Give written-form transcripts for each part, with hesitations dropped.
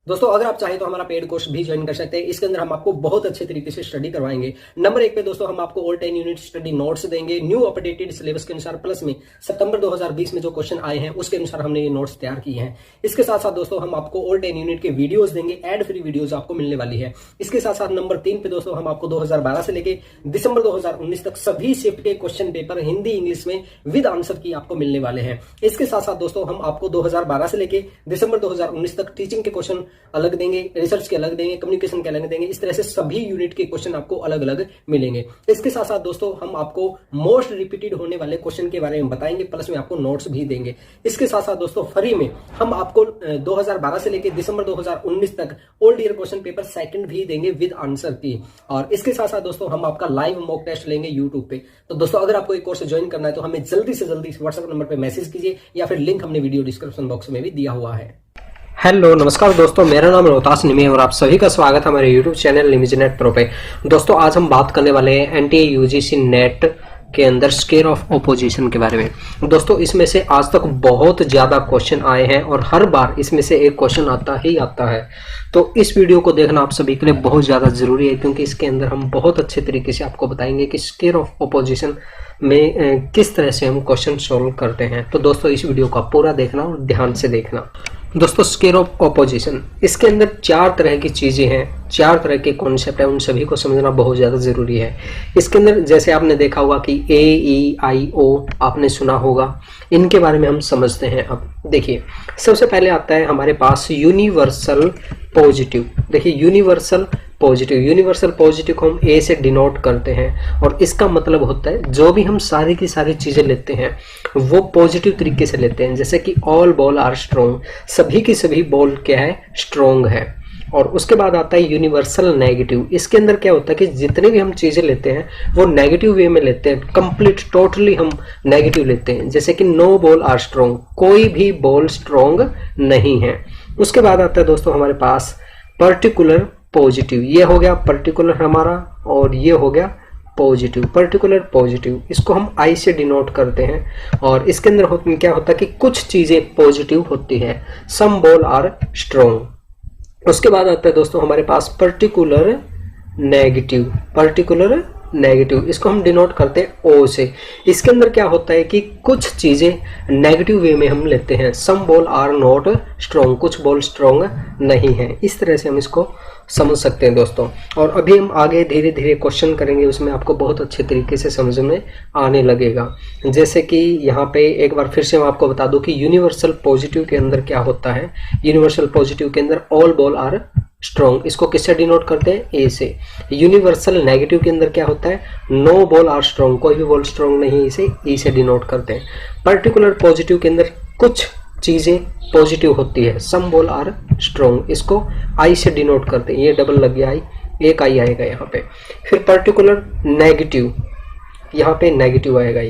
दोस्तों अगर आप चाहें तो हमारा पेड कोर्स भी ज्वाइन कर सकते हैं। इसके अंदर हम आपको बहुत अच्छे तरीके से स्टडी करवाएंगे। नंबर 1 पे दोस्तों हम आपको ऑल 10 यूनिट स्टडी नोट्स देंगे न्यू अपडेटेड सिलेबस के अनुसार, प्लस में सितंबर 2020 में जो क्वेश्चन आए हैं उसके अनुसार हमने ये नोट्स तैयार किए हैं। इसके साथ साथ दोस्तों हम आपको ऑल 10 यूनिट के वीडियोस देंगे, एड फ्री वीडियोस आपको मिलने वाली है। इसके साथ साथ नंबर 3 पे दोस्तों हम आपको 2012 से लेके दिसंबर 2019 तक सभी शिफ्ट के क्वेश्चन पेपर हिंदी इंग्लिश में विद आंसर की आपको मिलने वाले हैं। इसके साथ साथ दोस्तों हम आपको 2012 से लेके दिसंबर 2019 तक टीचिंग के क्वेश्चन अलग देंगे, रिसर्च के अलग देंगे, कम्युनिकेशन के अलग देंगे। इस तरह से सभी यूनिट के क्वेश्चन आपको अलग अलग मिलेंगे। इसके साथ साथ दोस्तों हम आपको मोस्ट रिपीटेड होने वाले क्वेश्चन के बारे में बताएंगे, प्लस में आपको नोट्स भी देंगे। इसके साथ साथ दोस्तों फ्री में हम आपको 2012 से लेकर दिसंबर 2019 तक old year question paper second भी देंगे विद आंसर की। और इसके साथ साथ दोस्तों हम आपका लाइव मॉक टेस्ट लेंगे यूट्यूब पे। तो दोस्तों अगर आपको एक कोर्स ज्वाइन करना है तो हमें जल्दी से जल्दी व्हाट्सएप नंबर पे मैसेज कीजिए, या फिर लिंक हमने वीडियो डिस्क्रिप्शन बॉक्स में भी दिया हुआ है। हेलो नमस्कार दोस्तों, मेरा नाम रोहतास निमी और आप सभी का स्वागत है हमारे यूट्यूब चैनल निमीजनेट प्रो पे। दोस्तों आज हम बात करने वाले हैं एनटीए यूजीसी नेट के अंदर स्केयर ऑफ ओपोजिशन के बारे में। दोस्तों इसमें से आज तक बहुत ज्यादा क्वेश्चन आए हैं और हर बार इसमें से एक क्वेश्चन आता ही आता है। तो इस वीडियो को देखना आप सभी के लिए बहुत ज्यादा जरूरी है, क्योंकि इसके अंदर हम बहुत अच्छे तरीके से आपको बताएंगे कि स्केयर ऑफ ओपोजिशन में किस तरह से हम क्वेश्चन सोल्व करते हैं। तो दोस्तों इस वीडियो को पूरा देखना और ध्यान से देखना। दोस्तों स्केयर ऑफ ओपोजिशन, इसके अंदर 4 तरह की चीजें हैं, 4 तरह के कॉन्सेप्ट है, उन सभी को समझना बहुत ज्यादा जरूरी है। इसके अंदर जैसे आपने देखा होगा कि ए ई आई ओ आपने सुना होगा, इनके बारे में हम समझते हैं। अब देखिए सबसे पहले आता है हमारे पास यूनिवर्सल पॉजिटिव। देखिए यूनिवर्सल पॉजिटिव को हम ए से डिनोट करते हैं और इसका मतलब होता है जो भी हम सारी की सारी चीजें लेते हैं वो पॉजिटिव तरीके से लेते हैं। जैसे कि ऑल बॉल आर स्ट्रॉन्ग, सभी की सभी बॉल क्या है, स्ट्रॉन्ग है। और उसके बाद आता है यूनिवर्सल नेगेटिव। इसके अंदर क्या होता है कि जितने भी हम चीजें लेते हैं वो नेगेटिव वे में लेते हैं, कंप्लीट टोटली हम नेगेटिव लेते हैं। जैसे कि नो बॉल आर स्ट्रॉन्ग, कोई भी बॉल स्ट्रॉन्ग नहीं है। उसके बाद आता है दोस्तों हमारे पास पर्टिकुलर पॉजिटिव। ये हो गया पर्टिकुलर हमारा और ये हो गया पॉजिटिव, पर्टिकुलर पॉजिटिव। इसको हम आई से डिनोट करते हैं और इसके अंदर क्या होता है कि कुछ चीजें पॉजिटिव होती है, सम बॉल आर स्ट्रॉन्ग। उसके बाद आता है दोस्तों हमारे पास पर्टिकुलर नेगेटिव, इसको हम डिनोट करते हैं ओ से। इसके अंदर क्या होता है कि कुछ चीजें नेगेटिव वे में हम लेते हैं, सम बॉल आर नॉट स्ट्रॉन्ग, कुछ बॉल स्ट्रॉन्ग नहीं है। इस तरह से हम इसको समझ सकते हैं दोस्तों। और अभी हम आगे धीरे धीरे क्वेश्चन करेंगे, उसमें आपको बहुत अच्छे तरीके से समझ में आने लगेगा। जैसे कि यहाँ पे एक बार फिर से मैं आपको बता दूं कि यूनिवर्सल पॉजिटिव के अंदर क्या होता है। यूनिवर्सल पॉजिटिव के अंदर ऑल बॉल आर स्ट्रॉन्ग, इसको किससे डिनोट करते हैं, ए से। यूनिवर्सल नेगेटिव के अंदर क्या होता है, नो बॉल आर स्ट्रॉन्ग, कोई भी बॉल स्ट्रॉन्ग नहीं, इसे ई से डिनोट करते हैं। पर्टिकुलर पॉजिटिव के अंदर कुछ चीजें पॉजिटिव होती है, सम बॉल आर स्ट्रॉन्ग, इसको आई से डिनोट करते हैं। ये डबल लग गया आई, एक आई आएगा यहाँ पे। फिर पर्टिकुलर नेगेटिव, यहाँ पे नेगेटिव आएगा,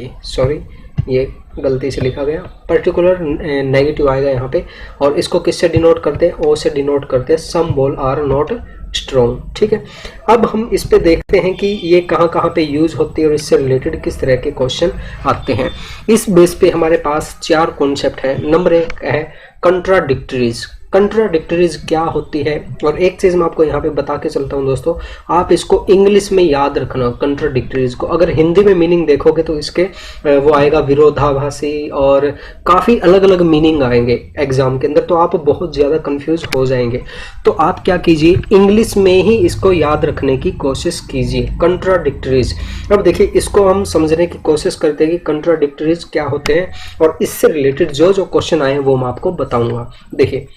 ये गलती से लिखा गया, पर्टिकुलर नेगेटिव आएगा यहाँ पे। और इसको किससे डिनोट करते हैं, ओ से डिनोट करते हैं, सम बॉल आर नॉट स्ट्रॉन्ग। ठीक है, अब हम इस पे देखते हैं कि ये कहाँ पे यूज होती है और इससे रिलेटेड किस तरह के क्वेश्चन आते हैं। इस बेस पे हमारे पास 4 कॉन्सेप्ट है। नंबर 1 है कंट्राडिक्टरीज। कंट्राडिक्टरीज क्या होती है, और एक चीज मैं आपको यहाँ पे बता के चलता हूँ दोस्तों, आप इसको इंग्लिश में याद रखना कंट्राडिक्टरीज को। अगर हिंदी में मीनिंग देखोगे तो इसके वो आएगा विरोधाभासी, और काफी अलग अलग मीनिंग आएंगे एग्जाम के अंदर, तो आप बहुत ज्यादा कंफ्यूज हो जाएंगे। तो आप क्या कीजिए, इंग्लिश में ही इसको याद रखने की कोशिश कीजिए, कंट्राडिक्टरीज। अब देखिए इसको हम समझने की कोशिश करते हैं कि कंट्राडिक्टरीज क्या होते हैं, और इससे रिलेटेड जो क्वेश्चन आए हैं वो मैं आपको बताऊंगा। देखिए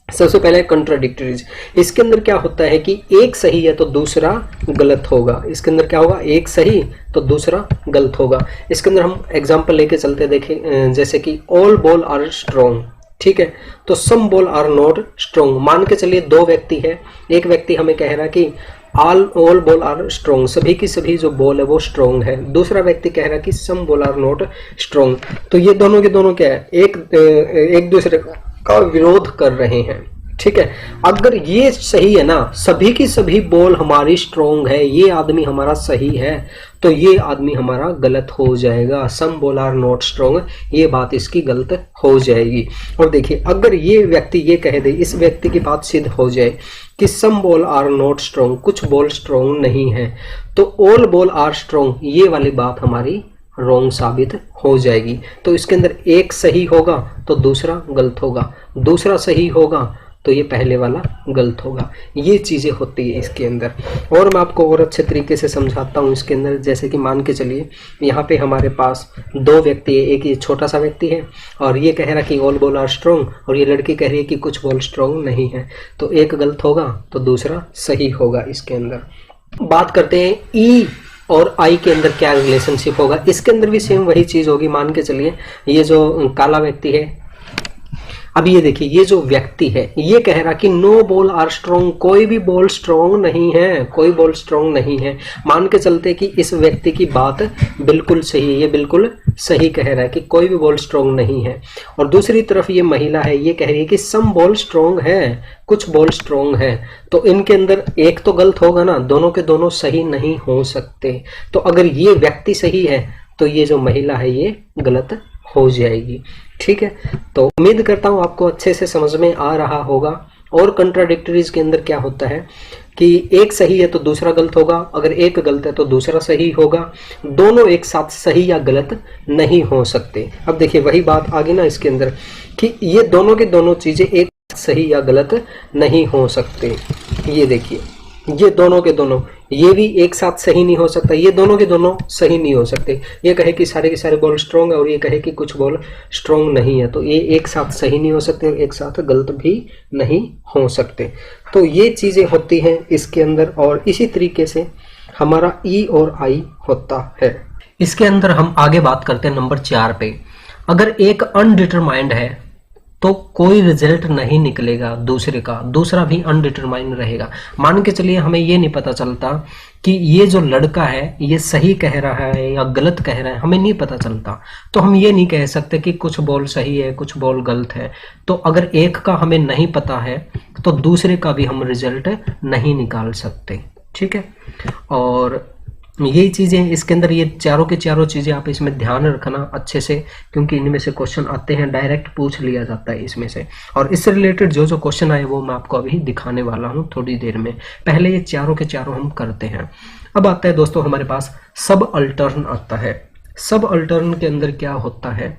सबसे पहले कंट्राडिक्टरीज, इसके अंदर क्या होता है कि एक सही है तो दूसरा गलत होगा। इसके अंदर क्या होगा, एक सही तो दूसरा गलत होगा। इसके अंदर हम एग्जांपल लेके चलते देखें, जैसे कि ऑल बॉल आर स्ट्रॉन्ग, ठीक है, तो सम बॉल आर नॉट स्ट्रॉन्ग। मान के चलिए 2 व्यक्ति है, एक व्यक्ति हमें कह रहा है कि ऑल बॉल आर स्ट्रॉन्ग, सभी की सभी जो बॉल है वो स्ट्रॉन्ग है। दूसरा व्यक्ति कह रहा है कि सम बॉल आर नॉट स्ट्रॉन्ग। तो ये दोनों के दोनों क्या है, एक दूसरे का विरोध कर रहे हैं। ठीक है, अगर ये सही है ना, सभी की सभी बॉल हमारी स्ट्रॉन्ग है, ये आदमी हमारा सही है, तो ये आदमी हमारा गलत हो जाएगा। सम बोल आर नॉट स्ट्रॉन्ग, ये बात इसकी गलत हो जाएगी। और देखिए अगर ये व्यक्ति ये कह दे, इस व्यक्ति की बात सिद्ध हो जाए कि सम बॉल आर नॉट स्ट्रॉन्ग, कुछ बॉल स्ट्रॉन्ग नहीं है, तो ऑल बॉल आर स्ट्रॉन्ग, ये वाली बात हमारी रॉन्ग साबित हो जाएगी। तो इसके अंदर एक सही होगा तो दूसरा गलत होगा, दूसरा सही होगा तो ये पहले वाला गलत होगा। ये चीजें होती है इसके अंदर। और मैं आपको और अच्छे तरीके से समझाता हूँ इसके अंदर। जैसे कि मान के चलिए यहाँ पे हमारे पास दो व्यक्ति है, एक ये छोटा सा व्यक्ति है और ये कह रहा कि ऑल बॉल आर स्ट्रॉन्ग, और ये लड़की कह रही है कि कुछ बॉल स्ट्रॉन्ग नहीं है। तो एक गलत होगा तो दूसरा सही होगा इसके अंदर। बात करते हैं ई और आई के अंदर क्या रिलेशनशिप होगा। इसके अंदर भी सेम वही चीज होगी। मान के चलिए ये जो काला व्यक्ति है, अब ये देखिए ये जो व्यक्ति है ये कह रहा कि नो बॉल आर स्ट्रॉन्ग, कोई भी बॉल स्ट्रॉन्ग नहीं है, कोई बॉल स्ट्रॉन्ग नहीं है। मान के चलते कि इस व्यक्ति की बात बिल्कुल सही है, ये बिल्कुल सही कह रहा है कि कोई भी बॉल स्ट्रॉन्ग नहीं है। और दूसरी तरफ ये महिला है, ये कह रही है कि सम बॉल स्ट्रॉन्ग है, कुछ बॉल स्ट्रॉन्ग है। तो इनके अंदर एक तो गलत होगा ना, दोनों के दोनों सही नहीं हो सकते। तो अगर ये व्यक्ति सही है तो ये जो महिला है ये गलत हो जाएगी। ठीक है, तो उम्मीद करता हूं आपको अच्छे से समझ में आ रहा होगा। और कंट्राडिक्टरीज के अंदर क्या होता है कि एक सही है तो दूसरा गलत होगा, अगर एक गलत है तो दूसरा सही होगा, दोनों एक साथ सही या गलत नहीं हो सकते। अब देखिए वही बात आ गई ना इसके अंदर कि ये दोनों के दोनों चीजें एक सही या गलत नहीं हो सकते। ये देखिए ये दोनों के दोनों, ये भी एक साथ सही नहीं हो सकता, ये दोनों के दोनों सही नहीं हो सकते। ये कहे कि सारे के सारे बॉल स्ट्रॉन्ग है और ये कहे कि कुछ बॉल स्ट्रॉन्ग नहीं है, तो ये एक साथ सही नहीं हो सकते और एक साथ गलत भी नहीं हो सकते। तो ये चीजें होती हैं इसके अंदर। और इसी तरीके से हमारा ई और आई होता है। इसके अंदर हम आगे बात करते हैं नंबर 4 पे। अगर एक अनडिटरमाइंड है तो कोई रिजल्ट नहीं निकलेगा दूसरे का, दूसरा भी अनडिटरमाइंड रहेगा। मान के चलिए हमें ये नहीं पता चलता कि ये जो लड़का है ये सही कह रहा है या गलत कह रहा है, हमें नहीं पता चलता। तो हम ये नहीं कह सकते कि कुछ बॉल सही है कुछ बॉल गलत है। तो अगर एक का हमें नहीं पता है तो दूसरे का भी हम रिजल्ट नहीं निकाल सकते। ठीक है, और यही चीजें इसके अंदर, ये चारों के चारों चीजें आप इसमें ध्यान रखना अच्छे से, क्योंकि इनमें से क्वेश्चन आते हैं, डायरेक्ट पूछ लिया जाता है इसमें से। और इससे रिलेटेड जो जो क्वेश्चन आए वो मैं आपको अभी दिखाने वाला हूं थोड़ी देर में। पहले ये चारों के चारों हम करते हैं। अब आता है दोस्तों हमारे पास सब अल्टर्न आता है। सब अल्टर्न के अंदर क्या होता है,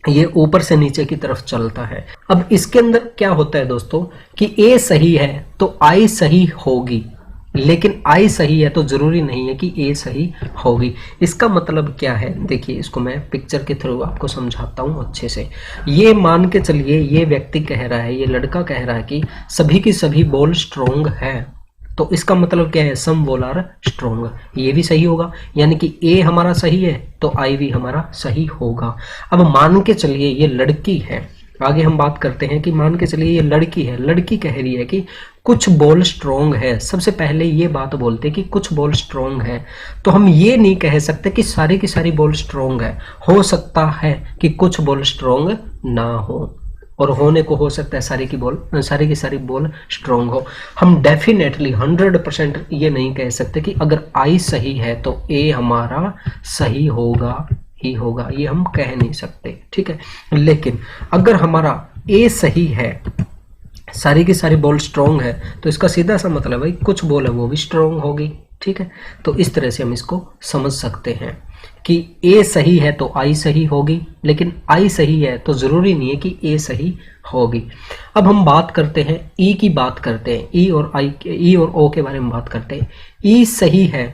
ये ऊपर से नीचे की तरफ चलता है। अब इसके अंदर क्या होता है दोस्तों कि ए सही है तो आई सही होगी, लेकिन आई सही है तो जरूरी नहीं है कि ए सही होगी। इसका मतलब क्या है, देखिए इसको मैं पिक्चर के थ्रू आपको समझाता हूं अच्छे से। ये मान के चलिए ये व्यक्ति कह रहा है, ये लड़का कह रहा है कि सभी की सभी बॉल स्ट्रॉन्ग है, तो इसका मतलब क्या है, सम बॉल आर स्ट्रॉन्ग, ये भी सही होगा, यानी कि ए हमारा सही है तो आई भी हमारा सही होगा। अब मान के चलिए ये लड़की है, आगे हम बात करते हैं कि मान के चलिए ये लड़की है, लड़की कह रही है कि कुछ बॉल स्ट्रॉन्ग है। सबसे पहले ये बात बोलते हैं कि कुछ बॉल स्ट्रॉन्ग है, तो हम ये नहीं कह सकते कि सारी की सारी बॉल स्ट्रॉन्ग है। हो सकता है कि कुछ बॉल स्ट्रॉन्ग ना हो, और होने को हो सकता है सारी की सारी बॉल स्ट्रॉन्ग हो। हम डेफिनेटली 100% ये नहीं कह सकते कि अगर आई सही है तो ए हमारा सही होगा ही होगा, ये हम कह नहीं सकते। ठीक है, लेकिन अगर हमारा ए सही है, सारी की सारी बॉल स्ट्रॉन्ग है, तो इसका सीधा सा मतलब है कुछ बॉल है वो भी स्ट्रॉन्ग होगी। ठीक है, तो इस तरह से हम इसको समझ सकते हैं कि ए सही है तो आई सही होगी, लेकिन आई सही है तो जरूरी नहीं है कि ए सही होगी। अब हम बात करते हैं ई की, बात करते हैं ई और ओ के बारे में बात करते हैं। ई सही है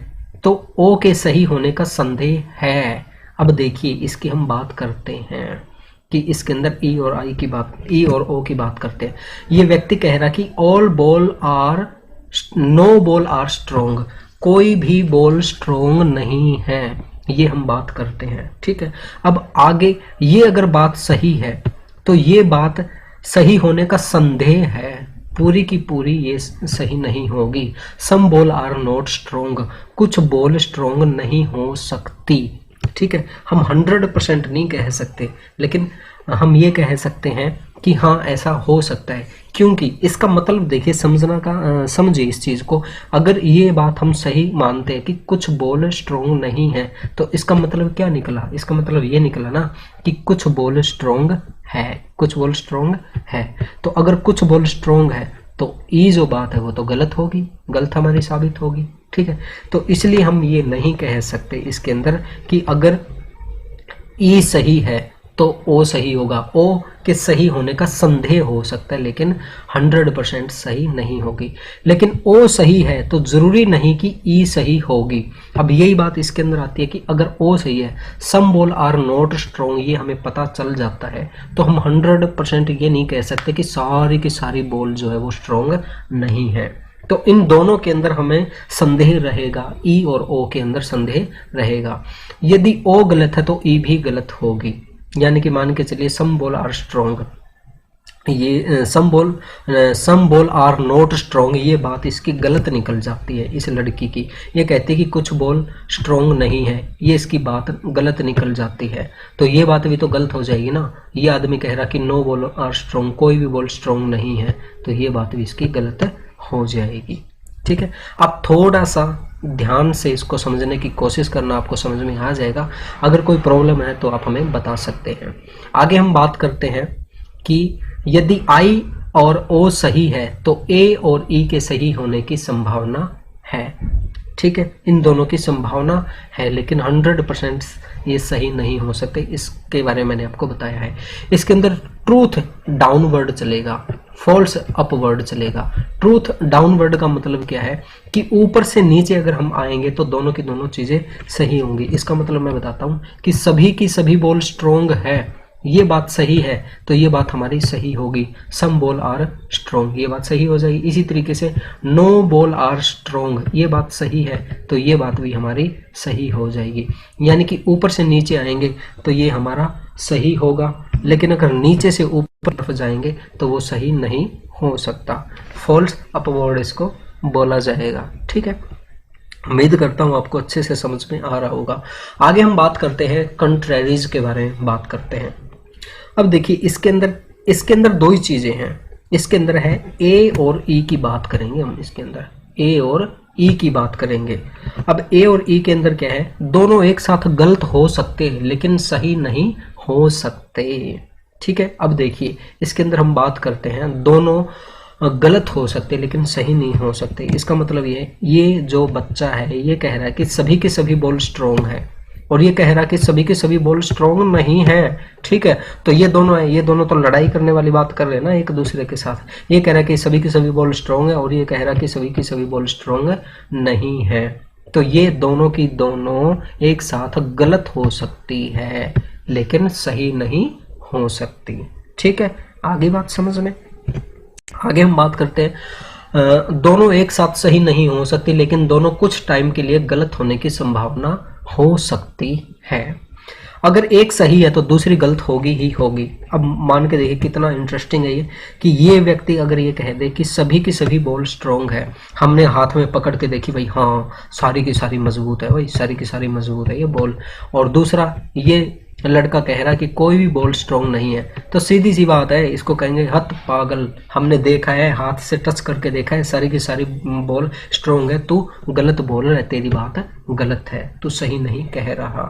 तो ओ के सही होने का संदेह है। अब देखिए इसकी हम बात करते हैं कि इसके अंदर ई और आई की बात, ई और ओ की बात करते हैं। ये व्यक्ति कह रहा कि all ball are, no ball are strong, कोई भी बॉल स्ट्रॉन्ग नहीं है, ये हम बात करते हैं। ठीक है, अब आगे ये अगर बात सही है तो ये बात सही होने का संदेह है, पूरी की पूरी ये सही नहीं होगी। सम बॉल आर नॉट स्ट्रॉन्ग, कुछ बॉल स्ट्रॉन्ग नहीं हो सकती। ठीक है, हम 100% नहीं कह सकते, लेकिन हम ये कह सकते हैं कि हाँ ऐसा हो सकता है, क्योंकि इसका मतलब देखिए समझिए इस चीज को। अगर ये बात हम सही मानते हैं कि कुछ बॉल स्ट्रोंग नहीं है, तो इसका मतलब क्या निकला? इसका मतलब ये निकला ना कि कुछ बॉल स्ट्रोंग है, कुछ बॉल स्ट्रोंग है। तो अगर कुछ बॉल स्ट्रोंग है तो ई जो बात है वो तो गलत होगी, गलत हमारी साबित होगी, ठीक है। तो इसलिए हम ये नहीं कह सकते इसके अंदर कि अगर ई सही है तो ओ सही होगा। ओ के सही होने का संदेह हो सकता है, लेकिन 100% सही नहीं होगी। लेकिन ओ सही है तो जरूरी नहीं कि ई सही होगी। अब यही बात इसके अंदर आती है कि अगर ओ सही है, सम बॉल आर नॉट स्ट्रॉन्ग, ये हमें पता चल जाता है, तो हम 100% ये नहीं कह सकते कि सारी की सारी बॉल जो है वो स्ट्रॉन्ग नहीं है। तो इन दोनों के अंदर हमें संदेह रहेगा, ई और ओ के अंदर संदेह रहेगा। यदि ओ गलत है तो ई भी गलत होगी, यानी कि मान के चलिए सम बॉल आर स्ट्रॉन्ग, ये सम बॉल आर नॉट स्ट्रॉन्ग, ये बात इसकी गलत निकल जाती है इस लड़की की। ये कहती है कि कुछ बॉल स्ट्रॉन्ग नहीं है, ये इसकी बात गलत निकल जाती है। तो ये बात भी तो गलत हो जाएगी ना। ये आदमी कह रहा कि नो बॉल आर स्ट्रॉन्ग, कोई भी बॉल स्ट्रॉन्ग नहीं है, तो ये बात भी इसकी गलत हो जाएगी, ठीक है। आप थोड़ा सा ध्यान से इसको समझने की कोशिश करना, आपको समझ में आ जाएगा। अगर कोई प्रॉब्लम है तो आप हमें बता सकते हैं। आगे हम बात करते हैं कि यदि आई और ओ सही है तो ए और ई के सही होने की संभावना है, ठीक है। इन दोनों की संभावना है, लेकिन 100% ये सही नहीं हो सकते। इसके बारे में मैंने आपको बताया है। इसके अंदर ट्रूथ डाउनवर्ड चलेगा, फॉल्स अपवर्ड चलेगा। ट्रूथ डाउनवर्ड का मतलब क्या है कि ऊपर से नीचे अगर हम आएंगे तो दोनों की दोनों चीजें सही होंगी। इसका मतलब मैं बताता हूं कि सभी की सभी बॉल स्ट्रोंग है, ये बात सही है, तो ये बात हमारी सही होगी। सम बॉल आर स्ट्रोंग, ये बात सही हो जाएगी। इसी तरीके से नो बॉल आर स्ट्रोंग, ये बात सही है, तो ये बात भी हमारी सही हो जाएगी। यानी कि ऊपर से नीचे आएंगे तो ये हमारा सही होगा, लेकिन अगर नीचे से ऊपर तरफ जाएंगे तो वो सही नहीं हो सकता। फॉल्स अपवर्ड इसको बोला जाएगा, ठीक है। उम्मीद करता हूँ आपको अच्छे से समझ में आ रहा होगा। आगे हम बात करते हैं कंट्रेरीज के बारे में बात करते हैं। अब देखिए इसके अंदर दो ही चीजें हैं। इसके अंदर है ए और ई की बात करेंगे हम। इसके अंदर ए और ई की बात करेंगे। अब ए और ई के अंदर क्या है, दोनों एक साथ गलत हो सकते हैं लेकिन सही नहीं हो सकते, ठीक है। अब देखिए इसके अंदर हम बात करते हैं दोनों गलत हो सकते लेकिन सही नहीं हो सकते। इसका मतलब ये जो बच्चा है ये कह रहा है कि सभी के सभी बॉल स्ट्रॉन्ग है, और ये कह रहा है कि सभी के सभी बॉल स्ट्रॉन्ग नहीं है, ठीक है। तो ये दोनों तो लड़ाई करने वाली बात कर रहे हैं ना एक दूसरे के साथ। ये कह रहा है कि सभी के सभी बॉल स्ट्रॉन्ग है, और ये कह रहा है कि सभी की सभी बॉल स्ट्रॉन्ग नहीं है। तो ये दोनों की दोनों एक साथ गलत हो सकती है लेकिन सही नहीं हो सकती, ठीक है। आगे बात समझ में। आगे हम बात करते हैं दोनों एक साथ सही नहीं हो सकती लेकिन दोनों कुछ टाइम के लिए गलत होने की संभावना हो सकती है। अगर एक सही है तो दूसरी गलत होगी ही होगी। अब मान के देखिए कितना इंटरेस्टिंग है ये कि ये व्यक्ति अगर ये कह दे कि सभी की सभी बॉल स्ट्रॉन्ग है, हमने हाथ में पकड़ के देखी भाई हाँ सारी की सारी मजबूत है, भाई सारी की सारी मजबूत है ये बॉल, और दूसरा ये लड़का कह रहा कि कोई भी बॉल स्ट्रॉन्ग नहीं है, तो सीधी सी बात है इसको कहेंगे हत पागल, हमने देखा है हाथ से टच करके देखा है सारी की सारी बॉल स्ट्रॉन्ग है, तू गलत बोल रहा है, तेरी बात गलत है, तू सही नहीं कह रहा,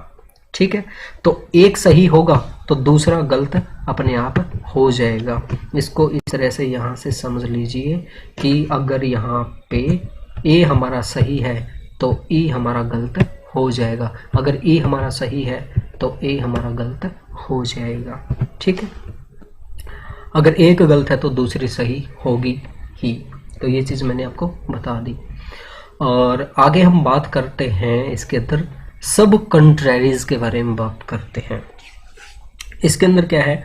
ठीक है। तो एक सही होगा तो दूसरा गलत अपने आप हो जाएगा। इसको इस तरह से यहाँ से समझ लीजिए कि अगर यहाँ पे ए हमारा सही है तो ई हमारा गलत हो जाएगा, अगर ई हमारा सही है तो ए हमारा गलत हो जाएगा, ठीक है। अगर एक गलत है तो दूसरी सही होगी ही। तो ये चीज़ मैंने आपको बता दी। और आगे हम बात करते हैं इसके अंदर सब कंट्रेरीज के बारे में बात करते हैं। इसके अंदर क्या है,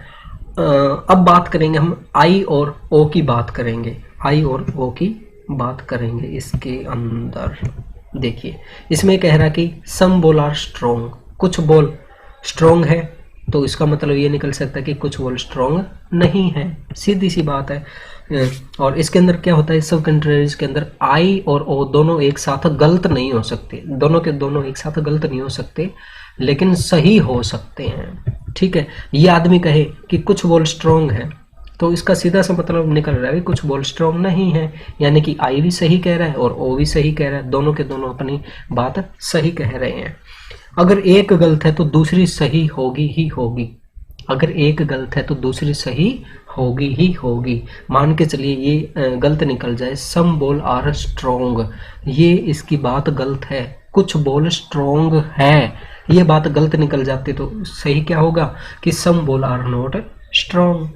अब बात करेंगे हम आई और ओ की बात करेंगे, आई और ओ की बात करेंगे। इसके अंदर देखिए इसमें कह रहा कि सम बॉल आर स्ट्रॉन्ग, कुछ बॉल स्ट्रॉन्ग है, तो इसका मतलब ये निकल सकता है कि कुछ बॉल स्ट्रॉन्ग नहीं है, सीधी सी बात है। और इसके अंदर क्या होता है, सब कंट्रीज के अंदर आई और ओ दोनों एक साथ गलत नहीं हो सकते, दोनों के दोनों एक साथ गलत नहीं हो सकते लेकिन सही हो सकते हैं, ठीक है। ये आदमी कहे कि कुछ बॉल स्ट्रॉन्ग है, तो इसका सीधा सा मतलब निकल रहा है कि कुछ बोल स्ट्रॉन्ग नहीं है, यानी कि आई भी सही कह रहा है और ओ भी सही कह रहा है, दोनों के दोनों अपनी बात सही कह रहे हैं। अगर एक गलत है तो दूसरी सही होगी ही होगी, अगर एक गलत है तो दूसरी सही होगी ही होगी। मान के चलिए ये गलत निकल जाए, सम बोल आर स्ट्रॉन्ग, ये इसकी बात गलत है, कुछ बोल स्ट्रॉन्ग है, ये बात गलत निकल जाती तो सही क्या होगा कि सम बोल आर नॉट स्ट्रॉन्ग।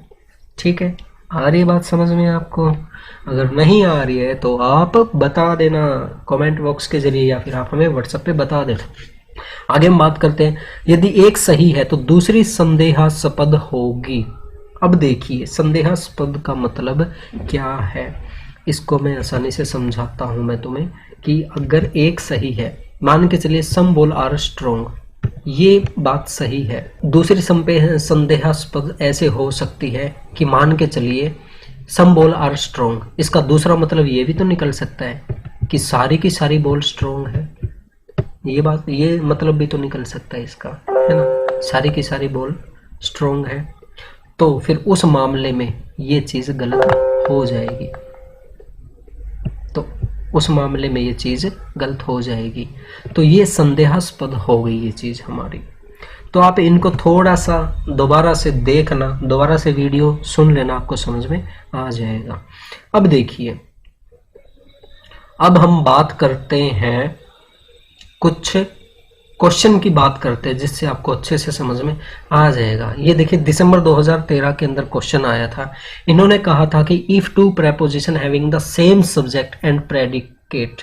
ठीक है, आ रही बात समझ में आपको? अगर नहीं आ रही है तो आप बता देना कमेंट बॉक्स के जरिए या फिर आप हमें व्हाट्सएप पे बता देना। आगे हम बात करते हैं, यदि एक सही है तो दूसरी संदेहास्पद होगी। अब देखिए संदेहास्पद का मतलब क्या है, इसको मैं आसानी से समझाता हूं मैं तुम्हें कि अगर एक सही है, मान के चलिए सम बोल आर स्ट्रॉन्ग, ये बात सही है, दूसरी संदेहास्पद ऐसे हो सकती है कि मान के चलिए सम बोल आर स्ट्रॉन्ग, इसका दूसरा मतलब ये भी तो निकल सकता है कि सारी की सारी बोल स्ट्रॉन्ग है, ये बात, ये मतलब भी तो निकल सकता है इसका, है ना, सारी की सारी बोल स्ट्रॉन्ग है, तो फिर उस मामले में ये चीज गलत हो जाएगी, तो उस मामले में ये चीज गलत हो जाएगी, तो ये संदेहास्पद हो गई ये चीज हमारी। तो आप इनको थोड़ा सा दोबारा से देखना, दोबारा से वीडियो सुन लेना, आपको समझ में आ जाएगा। अब देखिए, अब हम बात करते हैं कुछ क्वेश्चन की बात करते हैं जिससे आपको अच्छे से समझ में आ जाएगा। ये देखिए दिसंबर 2013 के अंदर क्वेश्चन आया था, इन्होंने कहा था कि if two preposition having the same subject and predicate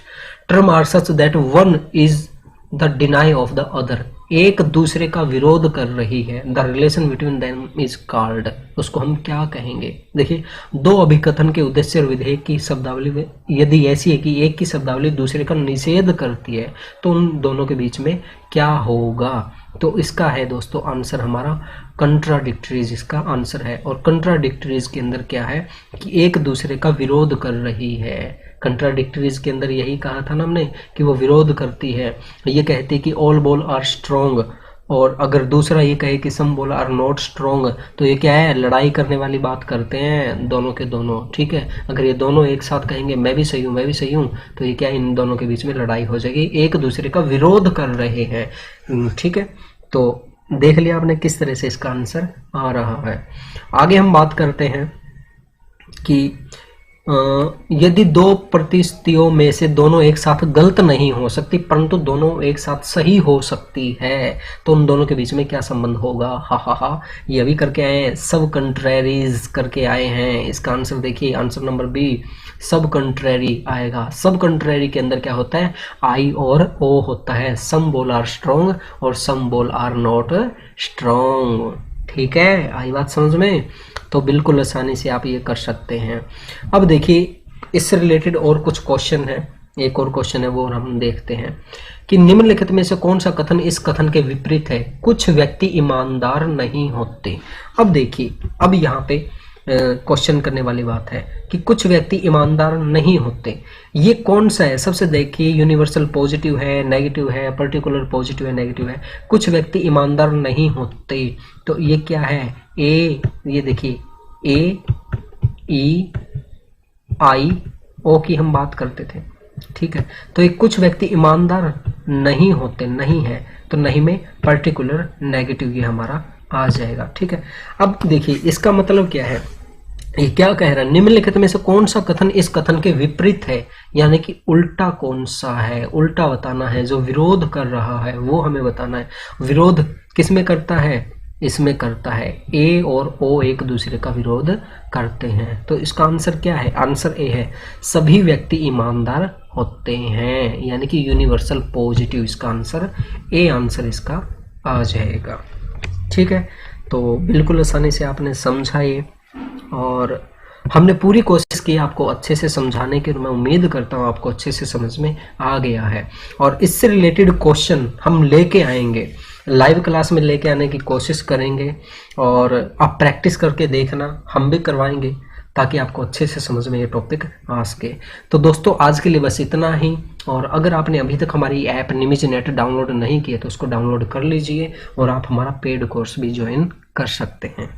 term are such that one is the deny of the other, एक दूसरे का विरोध कर रही है, the relation between them is called, उसको हम क्या कहेंगे? देखिए दो अभिकथन के उद्देश्य और विधेयक की शब्दावली यदि ऐसी है कि एक की शब्दावली दूसरे का निषेध करती है तो उन दोनों के बीच में क्या होगा? तो इसका है दोस्तों आंसर हमारा कंट्राडिक्टरीज, इसका आंसर है। और कंट्राडिक्टरीज के अंदर क्या है कि एक दूसरे का विरोध कर रही है, कंट्राडिक्टरीज के अंदर यही कहा था ना हमने कि वो विरोध करती है, ये कहती है कि ऑल बोल आर स्ट्रॉन्ग, और अगर दूसरा ये कहे कि सम बोल आर नॉट स्ट्रॉन्ग, तो ये क्या है, लड़ाई करने वाली बात करते हैं दोनों के दोनों। ठीक है, अगर ये दोनों एक साथ कहेंगे मैं भी सही हूँ मैं भी सही हूँ, तो ये क्या, इन दोनों के बीच में लड़ाई हो जाएगी, एक दूसरे का विरोध कर रहे हैं। ठीक है, तो देख लिया आपने किस तरह से इसका आंसर आ रहा है। आगे हम बात करते हैं कि यदि दो परिस्थितियों में से दोनों एक साथ गलत नहीं हो सकती परंतु दोनों एक साथ सही हो सकती है, तो उन दोनों के बीच में क्या संबंध होगा? हा हा हा, ये अभी करके आए हैं, सब कंट्रेरीज करके आए हैं। इसका आंसर देखिए, आंसर नंबर बी सब कंट्रेरी आएगा। सब कंट्रेरी के अंदर क्या होता है, आई और ओ होता है, सम बोल आर स्ट्रॉन्ग और सम बोल आर नॉट स्ट्रॉन्ग। ठीक है, आई बात समझ में? तो बिल्कुल आसानी से आप ये कर सकते हैं। अब देखिए इससे रिलेटेड और कुछ क्वेश्चन है, एक और क्वेश्चन है वो हम देखते हैं कि निम्नलिखित में से कौन सा कथन इस कथन के विपरीत है, कुछ व्यक्ति ईमानदार नहीं होते। अब देखिए, अब यहाँ पे क्वेश्चन करने वाली बात है कि कुछ व्यक्ति ईमानदार नहीं होते, ये कौन सा है? सबसे देखिए यूनिवर्सल पॉजिटिव है, नेगेटिव है, पर्टिकुलर पॉजिटिव है, नेगेटिव है। कुछ व्यक्ति ईमानदार नहीं होते, तो ये क्या है? ए, ये देखिए ए ई आई ओ की हम बात करते थे। ठीक है, तो ये कुछ व्यक्ति ईमानदार नहीं होते, नहीं है, तो नहीं में पर्टिकुलर नेगेटिव ये हमारा आ जाएगा। ठीक है, अब देखिए इसका मतलब क्या है, ये क्या कह रहा है, निम्नलिखित में से कौन सा कथन इस कथन के विपरीत है, यानी कि उल्टा कौन सा है, उल्टा बताना है, जो विरोध कर रहा है वो हमें बताना है। विरोध किस में करता है? इसमें करता है, ए और ओ एक दूसरे का विरोध करते हैं। तो इसका आंसर क्या है? आंसर ए है, सभी व्यक्ति ईमानदार होते हैं, यानी कि यूनिवर्सल पॉजिटिव, इसका आंसर ए आंसर इसका आ जाएगा। ठीक है, तो बिल्कुल आसानी से आपने समझा ये, और हमने पूरी कोशिश की आपको अच्छे से समझाने की, मैं उम्मीद करता हूँ आपको अच्छे से समझ में आ गया है। और इससे रिलेटेड क्वेश्चन हम लेके आएंगे, लाइव क्लास में लेके आने की कोशिश करेंगे, और आप प्रैक्टिस करके देखना, हम भी करवाएंगे ताकि आपको अच्छे से समझ में ये टॉपिक आ सके। तो दोस्तों आज के लिए बस इतना ही, और अगर आपने अभी तक हमारी ऐप निमिज नेट डाउनलोड नहीं की है तो उसको डाउनलोड कर लीजिए, और आप हमारा पेड कोर्स भी ज्वाइन कर सकते हैं।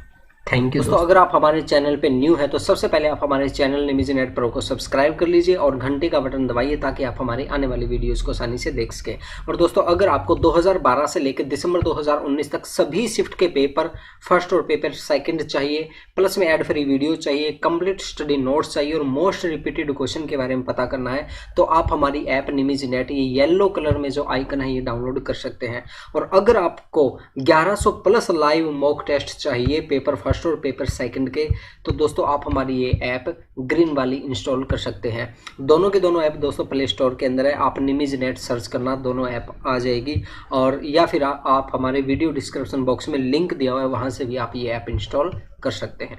थैंक यू दोस्तों। अगर आप हमारे चैनल पे न्यू है तो सबसे पहले आप हमारे चैनल निमिजी नेट प्रो को सब्सक्राइब कर लीजिए और घंटे का बटन दबाइए ताकि आप हमारी आने वाली वीडियोस को आसानी से देख सकें। और दोस्तों अगर आपको 2012 से लेकर दिसंबर 2019 तक सभी शिफ्ट के पेपर फर्स्ट और पेपर सेकंड चाहिए, प्लस में एड फ्री वीडियो चाहिए, कंप्लीट स्टडी नोट्स चाहिए और मोस्ट रिपीटेड क्वेश्चन के बारे में पता करना है, तो आप हमारी ऐप निमिजी नेट, ये येलो कलर में जो आइकन है, ये डाउनलोड कर सकते हैं। और अगर आपको 1100 प्लस लाइव मॉक टेस्ट चाहिए पेपर फर्स्ट और पेपर सेकंड के, तो दोस्तों आप हमारी ये ऐप ग्रीन वाली इंस्टॉल कर सकते हैं। दोनों के दोनों ऐप दोस्तों प्ले स्टोर के अंदर है, आप निमिजी नेट सर्च करना, दोनों ऐप आ जाएगी। और या फिर आप हमारे वीडियो डिस्क्रिप्शन बॉक्स में लिंक दिया हुआ है, वहां से भी आप ये ऐप इंस्टॉल कर सकते हैं।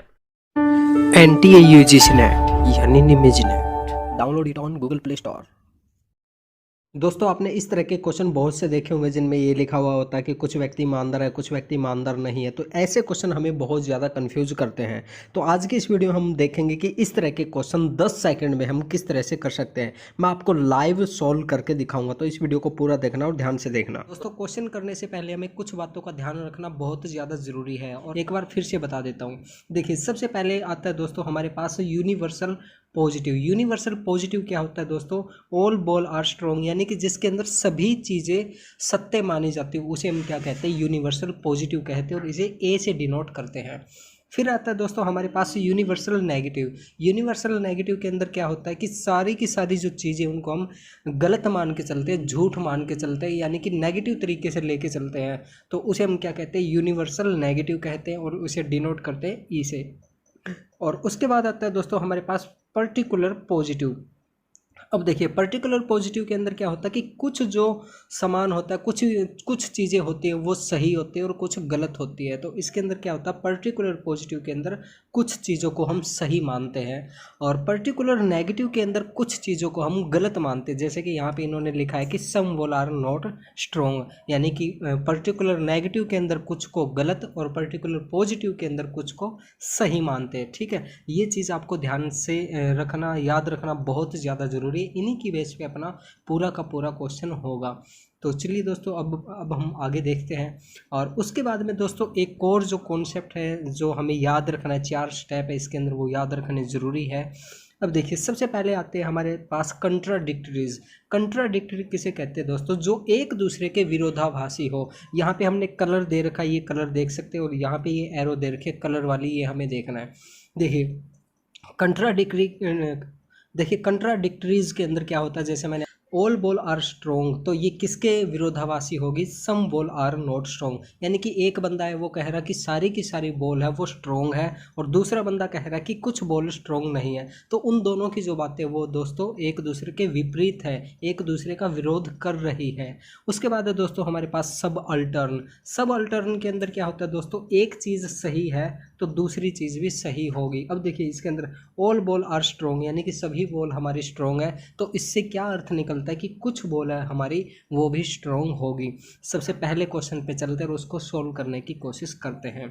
NTA UGC नेट यानी निमिजी NET, download it on Google Play Store. दोस्तों आपने इस तरह के क्वेश्चन बहुत से देखे होंगे जिनमें ये लिखा हुआ होता है कि कुछ व्यक्ति ईमानदार है, कुछ व्यक्ति ईमानदार नहीं है। तो ऐसे क्वेश्चन हमें बहुत ज़्यादा कंफ्यूज करते हैं। तो आज की इस वीडियो में हम देखेंगे कि इस तरह के क्वेश्चन 10 सेकंड में हम किस तरह से कर सकते हैं। मैं आपको लाइव सॉल्व करके दिखाऊंगा, तो इस वीडियो को पूरा देखना और ध्यान से देखना। दोस्तों क्वेश्चन करने से पहले हमें कुछ बातों का ध्यान रखना बहुत ज़्यादा ज़रूरी है, और एक बार फिर से बता देता हूँ। देखिए सबसे पहले आता है दोस्तों हमारे पास यूनिवर्सल पॉजिटिव। यूनिवर्सल पॉजिटिव क्या होता है दोस्तों? ऑल बॉल आर स्ट्रॉन्ग, यानी कि जिसके अंदर सभी चीज़ें सत्य मानी जाती है, उसे हम क्या कहते हैं? यूनिवर्सल पॉजिटिव कहते हैं, और इसे ए से डिनोट करते हैं। फिर आता है दोस्तों हमारे पास यूनिवर्सल नेगेटिव। यूनिवर्सल नेगेटिव के अंदर क्या होता है कि सारी की सारी जो चीज़ें उनको हम गलत मान के चलते हैं, झूठ मान के चलते हैं, यानी कि नेगेटिव तरीके से लेके चलते हैं, तो उसे हम क्या कहते हैं? यूनिवर्सल नेगेटिव कहते हैं, और उसे डिनोट करते हैं ई से। और उसके बाद आता है दोस्तों हमारे पास पर्टिकुलर पॉजिटिव। अब देखिए पर्टिकुलर पॉजिटिव के अंदर क्या होता है कि कुछ जो समान होता है, कुछ चीज़ें होती हैं वो सही होती है और कुछ गलत होती है। तो इसके अंदर क्या होता है? पर्टिकुलर पॉजिटिव के अंदर कुछ चीज़ों को हम सही मानते हैं, और पर्टिकुलर नेगेटिव के अंदर कुछ चीज़ों को हम गलत मानते हैं। जैसे कि यहाँ पे इन्होंने लिखा है कि सम वोल आर नॉट स्ट्रॉन्ग, यानी कि पर्टिकुलर नेगेटिव के अंदर कुछ को गलत और पर्टिकुलर पॉजिटिव के अंदर कुछ को सही मानते हैं। ठीक है, ये चीज़ आपको ध्यान से रखना, याद रखना बहुत ज़्यादा ज़रूरी है। इन्हीं की बेस पे अपना पूरा का पूरा क्वेश्चन होगा। तो चलिए दोस्तों अब हम आगे देखते हैं। और उसके बाद में दोस्तों एक और जो कॉन्सेप्ट है जो हमें याद रखना है, 4 स्टेप है इसके अंदर, वो याद रखने ज़रूरी है। अब देखिए सबसे पहले आते हैं हमारे पास कंट्राडिक्टरीज। कंट्राडिक्टरी किसे कहते हैं दोस्तों? जो एक दूसरे के विरोधाभासी हो। यहाँ पे हमने कलर दे रखा है, ये कलर देख सकते हैं, और यहाँ पे ये एरो दे रखे कलर वाली, ये हमें देखना है। देखिए कंट्राडिक्टरी, देखिए कंट्राडिक्टरीज के अंदर क्या होता है, जैसे मैंने ऑल बॉल आर स्ट्रॉन्ग, तो ये किसके विरोधाभासी होगी? सम बॉल आर नॉट स्ट्रॉन्ग, यानी कि एक बंदा है वो कह रहा कि सारी की सारी बॉल है वो स्ट्रॉन्ग है, और दूसरा बंदा कह रहा कि कुछ बॉल स्ट्रॉन्ग नहीं है। तो उन दोनों की जो बातें वो दोस्तों एक दूसरे के विपरीत है, एक दूसरे का विरोध कर रही है। उसके बाद है दोस्तों हमारे पास सब अल्टर्न। सब अल्टर्न के अंदर क्या होता है दोस्तों? एक चीज़ सही है तो दूसरी चीज़ भी सही होगी। अब देखिए इसके अंदर ऑल बॉल आर स्ट्रॉन्ग, यानी कि सभी बॉल हमारी स्ट्रॉन्ग है, तो इससे क्या अर्थ निकलता है कि कुछ बॉल है हमारी वो भी स्ट्रॉन्ग होगी। सबसे पहले क्वेश्चन पे चलते हैं और उसको सॉल्व करने की कोशिश करते हैं।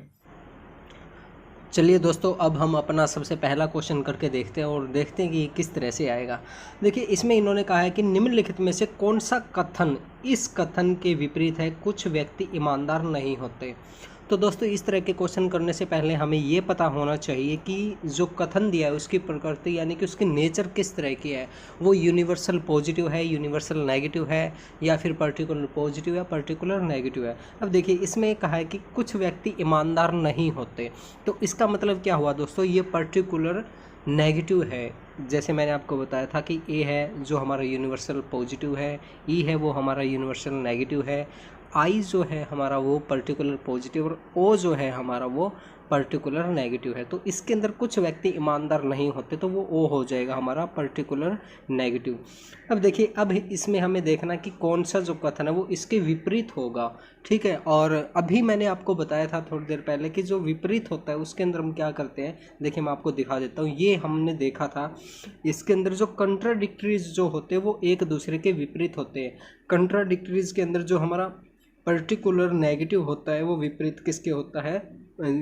चलिए दोस्तों अब हम अपना सबसे पहला क्वेश्चन करके देखते हैं और देखते हैं कि किस तरह से आएगा। देखिए इसमें इन्होंने कहा है कि निम्नलिखित में से कौन सा कथन इस कथन के विपरीत है? कुछ व्यक्ति ईमानदार नहीं होते। तो दोस्तों इस तरह के क्वेश्चन करने से पहले हमें ये पता होना चाहिए कि जो कथन दिया है उसकी प्रकृति, यानी कि उसकी नेचर किस तरह की है। वो यूनिवर्सल पॉजिटिव है, यूनिवर्सल नेगेटिव है, या फिर पर्टिकुलर पॉजिटिव या पर्टिकुलर नेगेटिव है। अब देखिए इसमें कहा है कि कुछ व्यक्ति ईमानदार नहीं होते, तो इसका मतलब क्या हुआ दोस्तों? ये पर्टिकुलर नेगेटिव है। जैसे मैंने आपको बताया था कि ए है जो हमारा यूनिवर्सल पॉजिटिव है, ई है वो हमारा यूनिवर्सल नेगेटिव है, आई जो है हमारा वो पर्टिकुलर पॉजिटिव, और ओ जो है हमारा वो पर्टिकुलर नेगेटिव है। तो इसके अंदर कुछ व्यक्ति ईमानदार नहीं होते, तो वो ओ हो जाएगा हमारा पर्टिकुलर नेगेटिव। अब देखिए अब इसमें हमें देखना कि कौन सा जो कथन है वो इसके विपरीत होगा। ठीक है, और अभी मैंने आपको बताया था थोड़ी देर पहले कि जो विपरीत होता है उसके अंदर हम क्या करते हैं। देखिए मैं आपको दिखा देता हूँ, ये हमने देखा था। इसके अंदर जो कंट्राडिक्टरीज जो होते हैं वो एक दूसरे के विपरीत होते हैं। कंट्राडिक्टरीज के अंदर जो हमारा पर्टिकुलर नेगेटिव होता है वो विपरीत किसके होता है?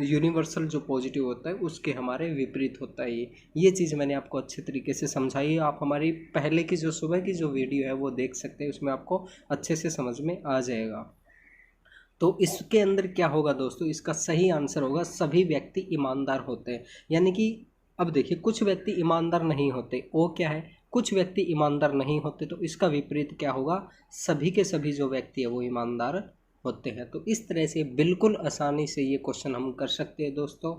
यूनिवर्सल जो पॉजिटिव होता है उसके हमारे विपरीत होता है। ये चीज़ मैंने आपको अच्छे तरीके से समझाई है। आप हमारी पहले की जो सुबह की जो वीडियो है वो देख सकते हैं, उसमें आपको अच्छे से समझ में आ जाएगा। तो इसके अंदर क्या होगा दोस्तों, इसका सही आंसर होगा सभी व्यक्ति ईमानदार होते हैं। यानी कि अब देखिए कुछ व्यक्ति ईमानदार नहीं होते, वो क्या है, कुछ व्यक्ति ईमानदार नहीं होते, तो इसका विपरीत क्या होगा, सभी के सभी जो व्यक्ति है वो ईमानदार होते हैं। तो इस तरह से बिल्कुल आसानी से ये क्वेश्चन हम कर सकते हैं दोस्तों।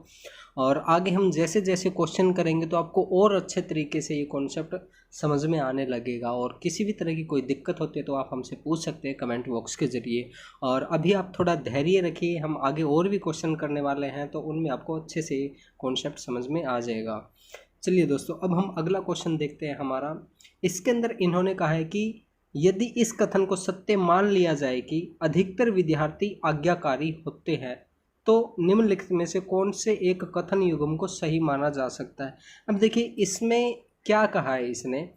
और आगे हम जैसे जैसे क्वेश्चन करेंगे तो आपको और अच्छे तरीके से ये कॉन्सेप्ट समझ में आने लगेगा। और किसी भी तरह की कोई दिक्कत होती है तो आप हमसे पूछ सकते हैं कमेंट बॉक्स के ज़रिए। और अभी आप थोड़ा धैर्य रखिए, हम आगे और भी क्वेश्चन करने वाले हैं तो उनमें आपको अच्छे से कॉन्सेप्ट समझ में आ जाएगा। चलिए दोस्तों, अब हम अगला क्वेश्चन देखते हैं हमारा। इसके अंदर इन्होंने कहा है कि यदि इस कथन को सत्य मान लिया जाए कि अधिकतर विद्यार्थी आज्ञाकारी होते हैं तो निम्नलिखित में से कौन से एक कथन युग्म को सही माना जा सकता है। अब देखिए इसमें क्या कहा है इसने,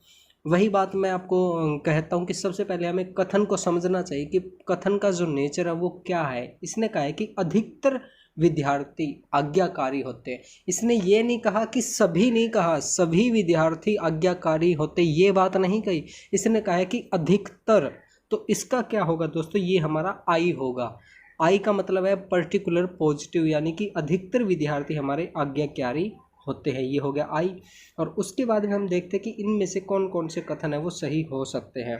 वही बात मैं आपको कहता हूँ कि सबसे पहले हमें कथन को समझना चाहिए कि कथन का जो नेचर है वो क्या है। इसने कहा है कि अधिकतर विद्यार्थी आज्ञाकारी होते हैं। इसने ये नहीं कहा कि सभी, नहीं कहा सभी विद्यार्थी आज्ञाकारी होते, ये बात नहीं कही। इसने कहा है कि अधिकतर, तो इसका क्या होगा दोस्तों, ये हमारा आई होगा। आई का मतलब है पर्टिकुलर पॉजिटिव, यानी कि अधिकतर विद्यार्थी हमारे आज्ञाकारी होते हैं, ये हो गया आई। और उसके बाद में हम देखते हैं कि इनमें से कौन कौन से कथन है वो सही हो सकते हैं।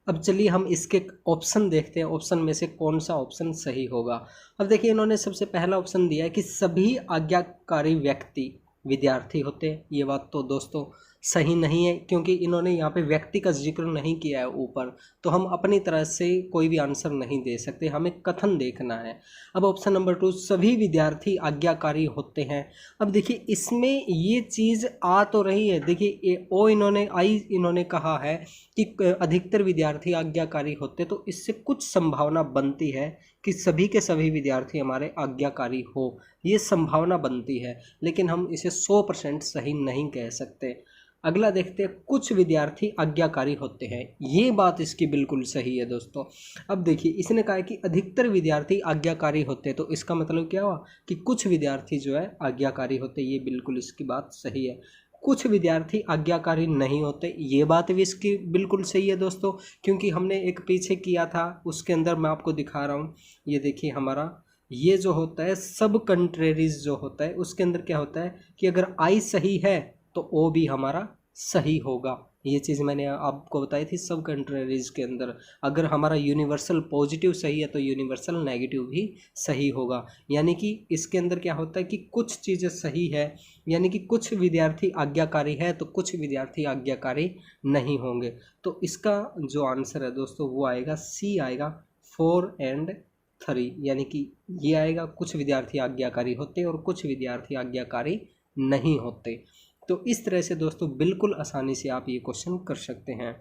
अब चलिए हम इसके ऑप्शन देखते हैं, ऑप्शन में से कौन सा ऑप्शन सही होगा। अब देखिए इन्होंने सबसे पहला ऑप्शन दिया है कि सभी आज्ञाकारी व्यक्ति विद्यार्थी होते हैं। ये बात तो दोस्तों सही नहीं है, क्योंकि इन्होंने यहाँ पे व्यक्ति का जिक्र नहीं किया है ऊपर, तो हम अपनी तरह से कोई भी आंसर नहीं दे सकते, हमें कथन देखना है। अब ऑप्शन नंबर 2, सभी विद्यार्थी आज्ञाकारी होते हैं। अब देखिए इसमें ये चीज़ आ तो रही है, देखिए ओ इन्होंने आई इन्होंने कहा है कि अधिकतर विद्यार्थी आज्ञाकारी होते, तो इससे कुछ संभावना बनती है कि सभी के सभी विद्यार्थी हमारे आज्ञाकारी हो, ये संभावना बनती है, लेकिन हम इसे 100% सही नहीं कह सकते। अगला देखते हैं, कुछ विद्यार्थी आज्ञाकारी होते हैं, ये बात इसकी बिल्कुल सही है दोस्तों। अब देखिए इसने कहा है कि अधिकतर विद्यार्थी आज्ञाकारी होते हैं, तो इसका मतलब क्या हुआ कि कुछ विद्यार्थी जो है आज्ञाकारी होते, ये बिल्कुल इसकी बात सही है। कुछ विद्यार्थी आज्ञाकारी नहीं होते, ये बात भी इसकी बिल्कुल सही है दोस्तों, क्योंकि हमने एक पीछे किया था उसके अंदर मैं आपको दिखा रहा हूँ। ये देखिए हमारा ये जो होता है सब कंट्रेरीज जो होता है, उसके अंदर क्या होता है कि अगर आई सही है तो ओ भी हमारा सही होगा। ये चीज़ मैंने आपको बताई थी सब कंट्रेरीज के अंदर। अगर हमारा यूनिवर्सल पॉजिटिव सही है तो यूनिवर्सल नेगेटिव भी सही होगा। यानी कि इसके अंदर क्या होता है कि कुछ चीज़ें सही है, यानी कि कुछ विद्यार्थी आज्ञाकारी है तो कुछ विद्यार्थी आज्ञाकारी नहीं होंगे। तो इसका जो आंसर है दोस्तों वो आएगा सी, आएगा 4 और 3, यानी कि ये आएगा कुछ विद्यार्थी आज्ञाकारी होते और कुछ विद्यार्थी आज्ञाकारी नहीं होते। तो इस तरह से दोस्तों बिल्कुल आसानी से आप ये क्वेश्चन कर सकते हैं।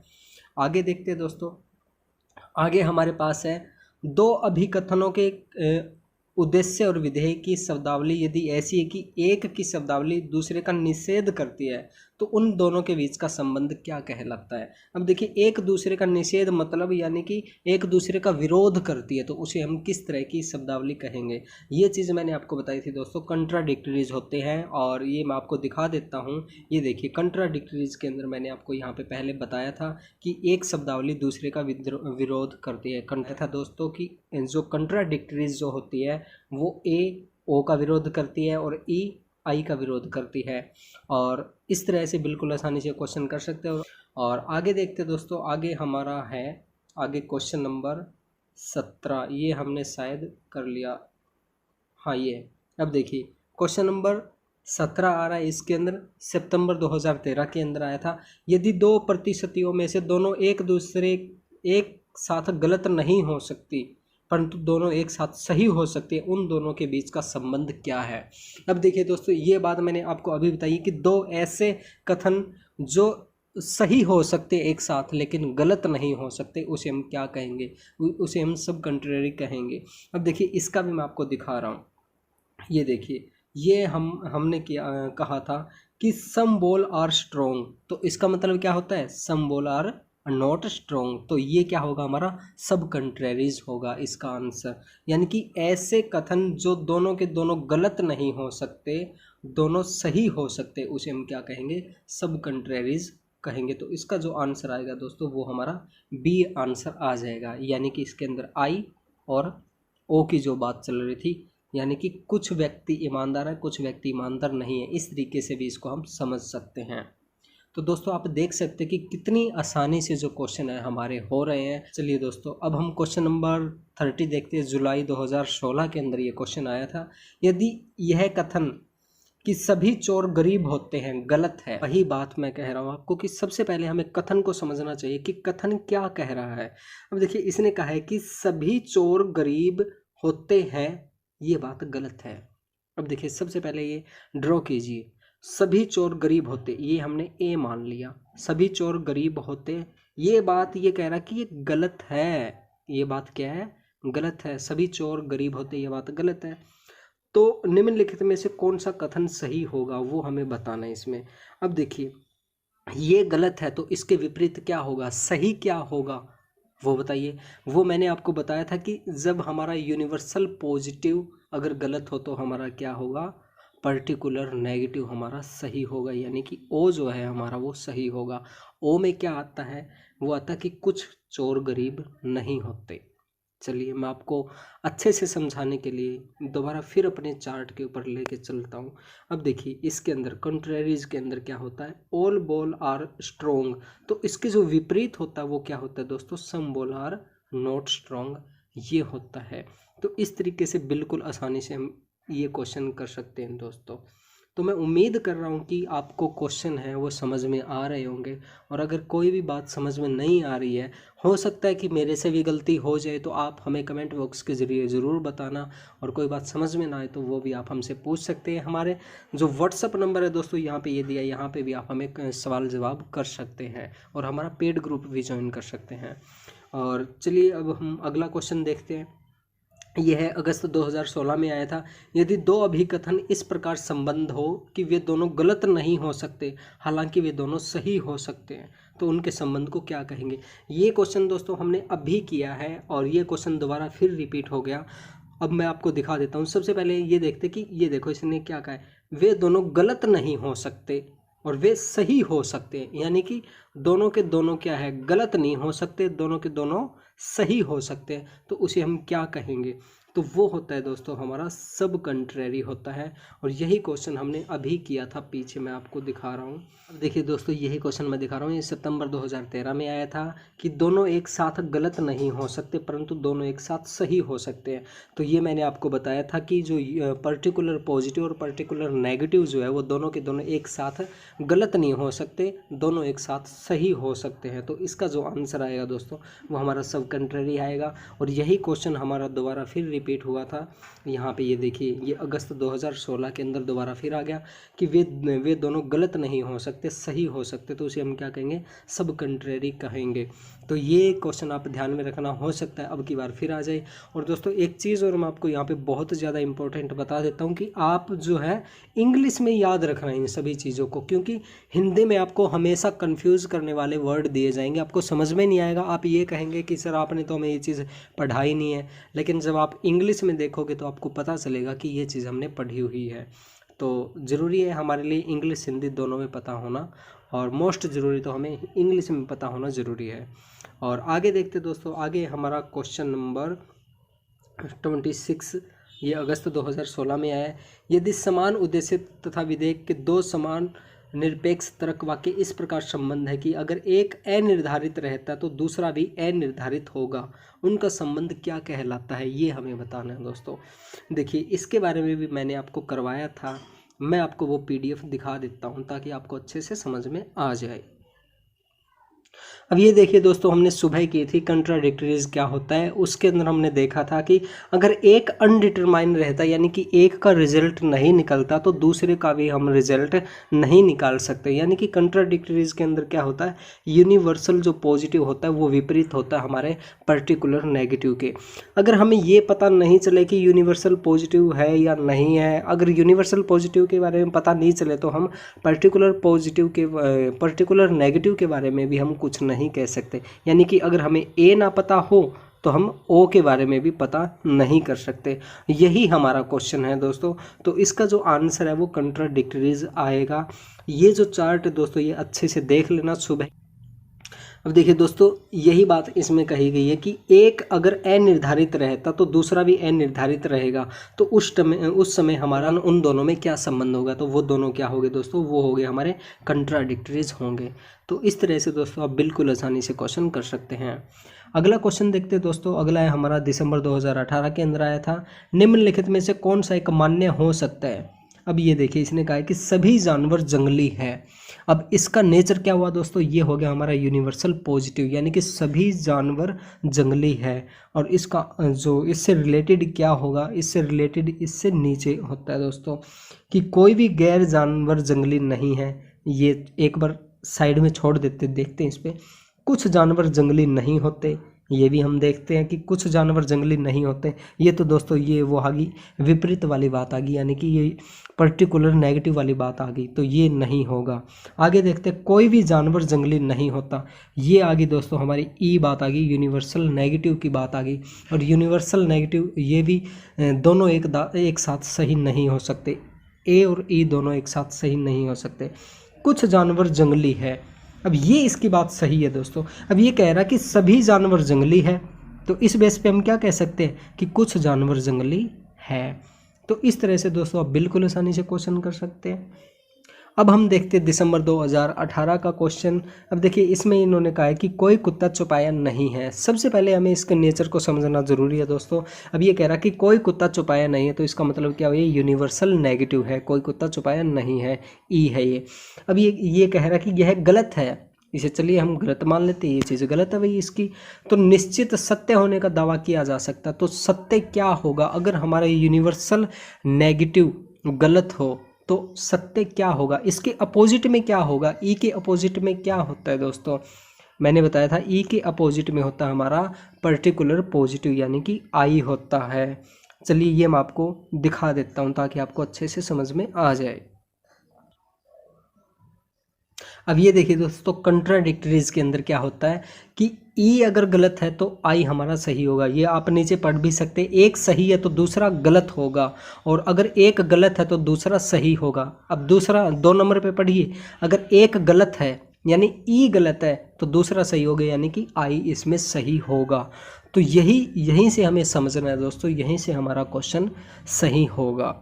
आगे देखते हैं दोस्तों, आगे हमारे पास है 2 अभिकथनों के उद्देश्य और विधेय की शब्दावली यदि ऐसी है कि एक की शब्दावली दूसरे का निषेध करती है तो उन दोनों के बीच का संबंध क्या कहलाता है। अब देखिए एक दूसरे का निषेध मतलब यानी कि एक दूसरे का विरोध करती है, तो उसे हम किस तरह की शब्दावली कहेंगे। ये चीज़ मैंने आपको बताई थी दोस्तों, कंट्राडिक्टरीज होते हैं। और ये मैं आपको दिखा देता हूँ, ये देखिए कंट्राडिक्टरीज के अंदर मैंने आपको यहाँ पे पहले बताया था कि एक शब्दावली दूसरे का विरोध करती है। था दोस्तों कि जो कंट्राडिक्टरीज जो होती है वो ए ओ का विरोध करती है और ई आई का विरोध करती है। और इस तरह से बिल्कुल आसानी से क्वेश्चन कर सकते हो। और आगे देखते दोस्तों, आगे हमारा है आगे क्वेश्चन नंबर 17, ये हमने शायद कर लिया, हाँ ये। अब देखिए क्वेश्चन नंबर 17 आ रहा है, इसके अंदर सितंबर 2013 के अंदर आया था। यदि 2 प्रतिशतियों में से दोनों एक दूसरे एक साथ गलत नहीं हो सकती परंतु दोनों एक साथ सही हो सकती है, उन दोनों के बीच का संबंध क्या है। अब देखिए दोस्तों, ये बात मैंने आपको अभी बताई कि 2 ऐसे कथन जो सही हो सकते एक साथ लेकिन गलत नहीं हो सकते, उसे हम क्या कहेंगे, उसे हम सब कंट्रेरी कहेंगे। अब देखिए इसका भी मैं आपको दिखा रहा हूँ, ये देखिए ये हमने कहा था कि सम बोल आर स्ट्रोंग, तो इसका मतलब क्या होता है, सम बोल आर नॉट स्ट्रोंग, तो ये क्या होगा हमारा सब कंट्रेरीज होगा इसका आंसर। यानी कि ऐसे कथन जो दोनों के दोनों गलत नहीं हो सकते, दोनों सही हो सकते, उसे हम क्या कहेंगे, सब कंट्रेरीज कहेंगे। तो इसका जो आंसर आएगा दोस्तों वो हमारा बी आंसर आ जाएगा, यानी कि इसके अंदर आई और ओ की जो बात चल रही थी, यानी कि कुछ व्यक्ति ईमानदार है, कुछ व्यक्ति ईमानदार नहीं है, इस तरीके से भी इसको हम समझ सकते हैं। तो दोस्तों आप देख सकते हैं कि कितनी आसानी से जो क्वेश्चन है हमारे हो रहे हैं। चलिए दोस्तों अब हम क्वेश्चन नंबर 30 देखते हैं। जुलाई 2016 के अंदर ये क्वेश्चन आया था। यदि यह कथन कि सभी चोर गरीब होते हैं गलत है, वही बात मैं कह रहा हूँ आपको कि सबसे पहले हमें कथन को समझना चाहिए कि कथन क्या कह रहा है। अब देखिए इसने कहा है कि सभी चोर गरीब होते हैं, ये बात गलत है। अब देखिए सबसे पहले ये ड्रॉ कीजिए, सभी चोर गरीब होते, ये हमने ए मान लिया, सभी चोर गरीब होते, ये बात ये कह रहा कि ये गलत है। ये बात क्या है? गलत है। सभी चोर गरीब होते, ये बात गलत है। तो निम्नलिखित में से कौन सा कथन सही होगा वो हमें बताना है इसमें। अब देखिए ये गलत है तो इसके विपरीत क्या होगा, सही क्या होगा वो बताइए। वो मैंने आपको बताया था कि जब हमारा यूनिवर्सल पॉजिटिव अगर गलत हो तो हमारा क्या होगा, पर्टिकुलर नेगेटिव हमारा सही होगा, यानी कि ओ जो है हमारा वो सही होगा। ओ में क्या आता है, वो आता है कि कुछ चोर गरीब नहीं होते। चलिए मैं आपको अच्छे से समझाने के लिए दोबारा फिर अपने चार्ट के ऊपर लेके चलता हूँ। अब देखिए इसके अंदर कंट्रेरीज के अंदर क्या होता है, ऑल बॉल आर स्ट्रोंग, तो इसके जो विपरीत होता है वो क्या होता है दोस्तों, सम बॉल आर नॉट स्ट्रोंग, ये होता है। तो इस तरीके से बिल्कुल आसानी से हम ये क्वेश्चन कर सकते हैं दोस्तों। तो मैं उम्मीद कर रहा हूँ कि आपको क्वेश्चन है वो समझ में आ रहे होंगे, और अगर कोई भी बात समझ में नहीं आ रही है, हो सकता है कि मेरे से भी गलती हो जाए, तो आप हमें कमेंट बॉक्स के ज़रिए ज़रूर बताना, और कोई बात समझ में ना आए तो वो भी आप हमसे पूछ सकते हैं। हमारे जो व्हाट्सअप नंबर है दोस्तों यहाँ पे ये दिया, यहाँ पे भी आप हमें सवाल जवाब कर सकते हैं, और हमारा पेड ग्रुप भी ज्वाइन कर सकते हैं। और चलिए अब हम अगला क्वेश्चन देखते हैं। यह है अगस्त 2016 में आया था। यदि दो अभिकथन इस प्रकार संबंध हो कि वे दोनों गलत नहीं हो सकते, हालांकि वे दोनों सही हो सकते हैं, तो उनके संबंध को क्या कहेंगे। ये क्वेश्चन दोस्तों हमने अभी किया है, और ये क्वेश्चन दोबारा फिर रिपीट हो गया। अब मैं आपको दिखा देता हूँ। सबसे पहले ये देखते कि ये देखो इसने क्या कहा है, वे दोनों गलत नहीं हो सकते और वे सही हो सकते हैं, यानी कि दोनों के दोनों क्या है, गलत नहीं हो सकते, दोनों के दोनों सही हो सकते हैं। तो उसे हम क्या कहेंगे, तो वो होता है दोस्तों हमारा सब कंट्रेरी होता है। और यही क्वेश्चन हमने अभी किया था, पीछे मैं आपको दिखा रहा हूँ। अब देखिए दोस्तों यही क्वेश्चन मैं दिखा रहा हूँ, ये सितंबर 2013 में आया था कि दोनों एक साथ गलत नहीं हो सकते परंतु दोनों एक साथ सही हो सकते हैं। तो ये मैंने आपको बताया था कि जो पर्टिकुलर पॉजिटिव और पर्टिकुलर नेगेटिव जो है वो दोनों के दोनों एक साथ गलत नहीं हो सकते, दोनों एक साथ सही हो सकते हैं। तो इसका जो आंसर आएगा दोस्तों वो हमारा सब कंट्रेरी आएगा। और यही क्वेश्चन हमारा दोबारा फिर रिपीट हुआ था। यहाँ पे ये देखिए ये अगस्त 2016 के अंदर दोबारा फिर आ गया कि वे दोनों गलत नहीं हो सकते, सही हो सकते, तो उसे हम क्या कहेंगे, सब कंट्रेरी कहेंगे। तो ये क्वेश्चन आप ध्यान में रखना, हो सकता है अब की बार फिर आ जाए। और दोस्तों एक चीज़ और मैं आपको यहाँ पे बहुत ज़्यादा इंपॉर्टेंट बता देता हूँ कि आप जो है इंग्लिश में याद रखना इन सभी चीज़ों को, क्योंकि हिंदी में आपको हमेशा कंफ्यूज करने वाले वर्ड दिए जाएंगे, आपको समझ में नहीं आएगा। आप ये कहेंगे कि सर आपने तो हमें ये चीज़ पढ़ाई नहीं है, लेकिन जब आप इंग्लिश में देखोगे तो आपको पता चलेगा कि ये चीज़ हमने पढ़ी हुई है। तो ज़रूरी है हमारे लिए इंग्लिश हिंदी दोनों में पता होना, और मोस्ट ज़रूरी तो हमें इंग्लिश में पता होना ज़रूरी है। और आगे देखते दोस्तों, आगे हमारा क्वेश्चन नंबर 26, ये अगस्त 2016 में आया है। यदि समान उद्देश्य तथा विधेयक के दो समान निरपेक्ष तर्क वाक्य इस प्रकार संबंध है कि अगर एक अनिर्धारित रहता तो दूसरा भी अनिर्धारित होगा, उनका संबंध क्या कहलाता है, ये हमें बताना है दोस्तों। देखिए इसके बारे में भी मैंने आपको करवाया था, मैं आपको वो PDF दिखा देता हूँ ताकि आपको अच्छे से समझ में आ जाए। अब ये देखिए दोस्तों हमने सुबह की थी कंट्राडिक्टरीज क्या होता है, उसके अंदर हमने देखा था कि अगर एक अनडिटरमाइन रहता यानी कि एक का रिजल्ट नहीं निकलता तो दूसरे का भी हम रिजल्ट नहीं निकाल सकते। यानी कि कंट्राडिक्टरीज के अंदर क्या होता है, यूनिवर्सल जो पॉजिटिव होता है वो विपरीत होता है हमारे पर्टिकुलर नेगेटिव के। अगर हमें ये पता नहीं चले कि यूनिवर्सल पॉजिटिव है या नहीं है, अगर यूनिवर्सल पॉजिटिव के बारे में पता नहीं चले तो हम पर्टिकुलर नेगेटिव के बारे में भी हम कुछ नहीं कह सकते। यानी कि अगर हमें ए ना पता हो तो हम ओ के बारे में भी पता नहीं कर सकते। यही हमारा क्वेश्चन है दोस्तों। तो इसका जो आंसर है वो कंट्राडिक्टरीज आएगा। ये जो चार्ट है दोस्तों ये अच्छे से देख लेना सुबह। अब देखिए दोस्तों, यही बात इसमें कही गई है कि एक अगर अनिर्धारित रहता तो दूसरा भी अनिर्धारित रहेगा, तो उस समय हमारा उन दोनों में क्या संबंध होगा, तो वो दोनों क्या होंगे दोस्तों, वो होंगे हमारे कंट्राडिक्टरीज होंगे। तो इस तरह से दोस्तों आप बिल्कुल आसानी से क्वेश्चन कर सकते हैं। अगला क्वेश्चन देखते हैं दोस्तों। अगला है हमारा दिसंबर 2018 के अंदर आया था, निम्नलिखित में से कौन सा एक मान्य हो सकता है। अब ये देखिए, इसने कहा है कि सभी जानवर जंगली हैं। अब इसका नेचर क्या हुआ दोस्तों, ये हो गया हमारा यूनिवर्सल पॉजिटिव, यानी कि सभी जानवर जंगली है। और इसका जो इससे रिलेटेड क्या होगा, इससे रिलेटेड इससे नीचे होता है दोस्तों कि कोई भी गैर जानवर जंगली नहीं है। ये एक बार साइड में छोड़ देते, देखते हैं इस पर। कुछ जानवर जंगली नहीं होते, ये भी हम देखते हैं कि कुछ जानवर जंगली नहीं होते। ये तो दोस्तों ये वो आ गई विपरीत वाली बात आ गई, यानी कि ये पर्टिकुलर नेगेटिव वाली बात आ गई, तो ये नहीं होगा। आगे देखते हैं, कोई भी जानवर जंगली नहीं होता। ये आ गई दोस्तों हमारी ई बात आ गई, यूनिवर्सल नेगेटिव की बात आ गई। और यूनिवर्सल नेगेटिव ये भी दोनों एक साथ सही नहीं हो सकते। ए और ई दोनों एक साथ सही नहीं हो सकते। कुछ जानवर जंगली है, अब ये इसकी बात सही है दोस्तों। अब ये कह रहा कि सभी जानवर जंगली है, तो इस बेस पे हम क्या कह सकते हैं कि कुछ जानवर जंगली है। तो इस तरह से दोस्तों आप बिल्कुल आसानी से क्वेश्चन कर सकते हैं। अब हम देखते हैं दिसंबर 2018 का क्वेश्चन। अब देखिए, इसमें इन्होंने कहा है कि कोई कुत्ता छुपाया नहीं है। सबसे पहले हमें इसके नेचर को समझना ज़रूरी है दोस्तों। अब ये कह रहा है कि कोई कुत्ता छुपाया नहीं है, तो इसका मतलब क्या हुआ, ये यूनिवर्सल नेगेटिव है, कोई कुत्ता छुपाया नहीं है, ई है ये। अब ये कह रहा है कि यह गलत है, इसे चलिए हम गलत मान लेते हैं, ये चीज़ गलत है भाई इसकी। तो निश्चित सत्य होने का दावा किया जा सकता। तो सत्य क्या होगा, अगर हमारा यूनिवर्सल नेगेटिव गलत हो तो सत्य क्या होगा, इसके अपोजिट में क्या होगा, ई के अपोजिट में क्या होता है दोस्तों। मैंने बताया था ई के अपोजिट में होता है हमारा पर्टिकुलर पॉजिटिव, यानी कि आई होता है। चलिए ये मैं आपको दिखा देता हूँ ताकि आपको अच्छे से समझ में आ जाए। अब ये देखिए दोस्तों, कंट्राडिक्टरीज के अंदर क्या होता है कि ई अगर गलत है तो आई हमारा सही होगा। ये आप नीचे पढ़ भी सकते हैं, एक सही है तो दूसरा गलत होगा, और अगर एक गलत है तो दूसरा सही होगा। अब दूसरा 2 नंबर पे पढ़िए, अगर एक गलत है यानी ई गलत है तो दूसरा सही होगा, यानी कि आई इसमें सही होगा। तो यहीं से हमें समझना है दोस्तों, यहीं से हमारा क्वेश्चन सही होगा।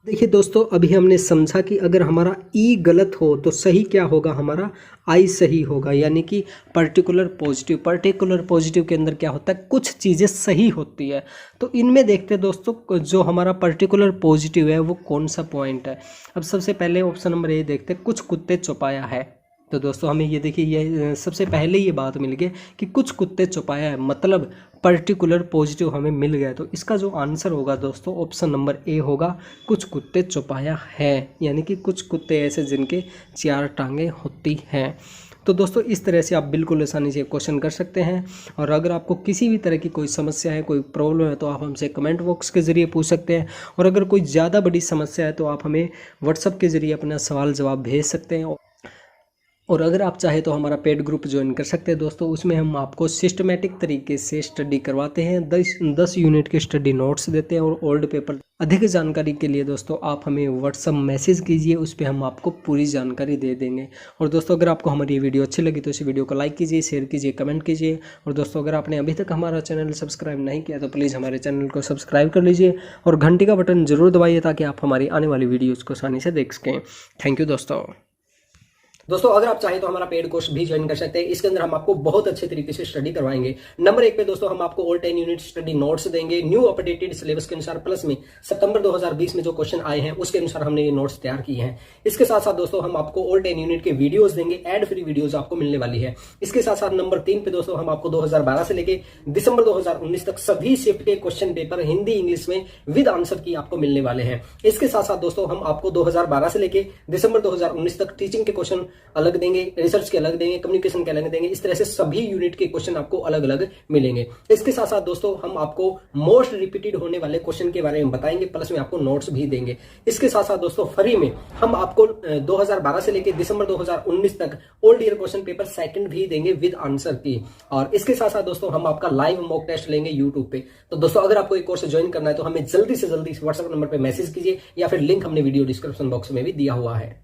देखिए दोस्तों, अभी हमने समझा कि अगर हमारा ई गलत हो तो सही क्या होगा, हमारा आई सही होगा, यानी कि पर्टिकुलर पॉजिटिव। पर्टिकुलर पॉजिटिव के अंदर क्या होता है, कुछ चीज़ें सही होती है। तो इनमें देखते हैं दोस्तों, जो हमारा पर्टिकुलर पॉजिटिव है वो कौन सा पॉइंट है। अब सबसे पहले ऑप्शन नंबर ए देखते हैं, कुछ कुत्ते छुपाया है। तो दोस्तों हमें ये देखिए, ये सबसे पहले ये बात मिल गई कि कुछ कुत्ते छुपाया है, मतलब पर्टिकुलर पॉजिटिव हमें मिल गया। तो इसका जो आंसर होगा दोस्तों, ऑप्शन नंबर ए होगा, कुछ कुत्ते छुपाया है, यानी कि कुछ कुत्ते ऐसे जिनके 4 टांगें होती हैं। तो दोस्तों इस तरह से आप बिल्कुल आसानी से क्वेश्चन कर सकते हैं। और अगर आपको किसी भी तरह की कोई समस्या है, कोई प्रॉब्लम है, तो आप हमसे कमेंट बॉक्स के ज़रिए पूछ सकते हैं। और अगर कोई ज़्यादा बड़ी समस्या है तो आप हमें व्हाट्सएप के ज़रिए अपना सवाल जवाब भेज सकते हैं। और अगर आप चाहे तो हमारा पेड ग्रुप ज्वाइन कर सकते हैं दोस्तों, उसमें हम आपको सिस्टमेटिक तरीके से स्टडी करवाते हैं, 10 यूनिट के स्टडी नोट्स देते हैं और ओल्ड पेपर। अधिक जानकारी के लिए दोस्तों आप हमें व्हाट्सअप मैसेज कीजिए, उस पर हम आपको पूरी जानकारी दे देंगे। और दोस्तों अगर आपको हमारी ये वीडियो अच्छी लगी तो इस वीडियो को लाइक कीजिए, शेयर कीजिए, कमेंट कीजिए। और दोस्तों अगर आपने अभी तक हमारा चैनल सब्सक्राइब नहीं किया तो प्लीज़ हमारे चैनल को सब्सक्राइब कर लीजिए और घंटी का बटन जरूर दबाइए ताकि आप हमारी आने वाली वीडियोज़ को आसानी से देख सकें। थैंक यू दोस्तों अगर आप चाहें तो हमारा पेड कोर्स भी ज्वाइन कर सकते हैं। इसके अंदर हम आपको बहुत अच्छे तरीके से स्टडी करवाएंगे। नंबर 1 पे दोस्तों हम आपको ऑल 10 यूनिट स्टडी नोट्स देंगे, न्यू अपडेटेड सिलेबस के अनुसार, प्लस में सितंबर 2020 में जो क्वेश्चन आए हैं उसके अनुसार हमने ये नोट्स तैयार किए हैं। इसके साथ साथ दोस्तों हम आपको ऑल 10 यूनिट के वीडियोस देंगे, एड फ्री वीडियोस आपको मिलने वाली है। इसके साथ साथ नंबर 3 पे दोस्तों हम आपको 2012 से लेके दिसंबर 2019 तक सभी शिफ्ट के क्वेश्चन पेपर हिंदी इंग्लिश में विद आंसर की आपको मिलने वाले हैं। इसके साथ साथ दोस्तों हम आपको 2012 से लेके दिसंबर 2019 तक टीचिंग के क्वेश्चन अलग देंगे, रिसर्च के अलग देंगे, कम्युनिकेशन के अलग देंगे। इस तरह से सभी यूनिट के क्वेश्चन आपको अलग अलग मिलेंगे। इसके साथ साथ दोस्तों हम आपको मोस्ट रिपीटेड होने वाले क्वेश्चन के बारे में बताएंगे, प्लस में आपको नोट्स भी देंगे। इसके साथ साथ दोस्तों फ्री में हम आपको 2012 से लेकर दिसंबर 2019 तक old year question paper second भी देंगे विद आंसर की। और इसके साथ साथ दोस्तों हम आपका लाइव मॉक टेस्ट लेंगे यूट्यूब पे। तो दोस्तों अगर आपको एक कोर्स ज्वाइन करना है तो हमें जल्दी से जल्दी व्हाट्सएप नंबर पर मैसेज कीजिए या फिर लिंक हमने वीडियो डिस्क्रिप्शन बॉक्स में भी दिया हुआ है।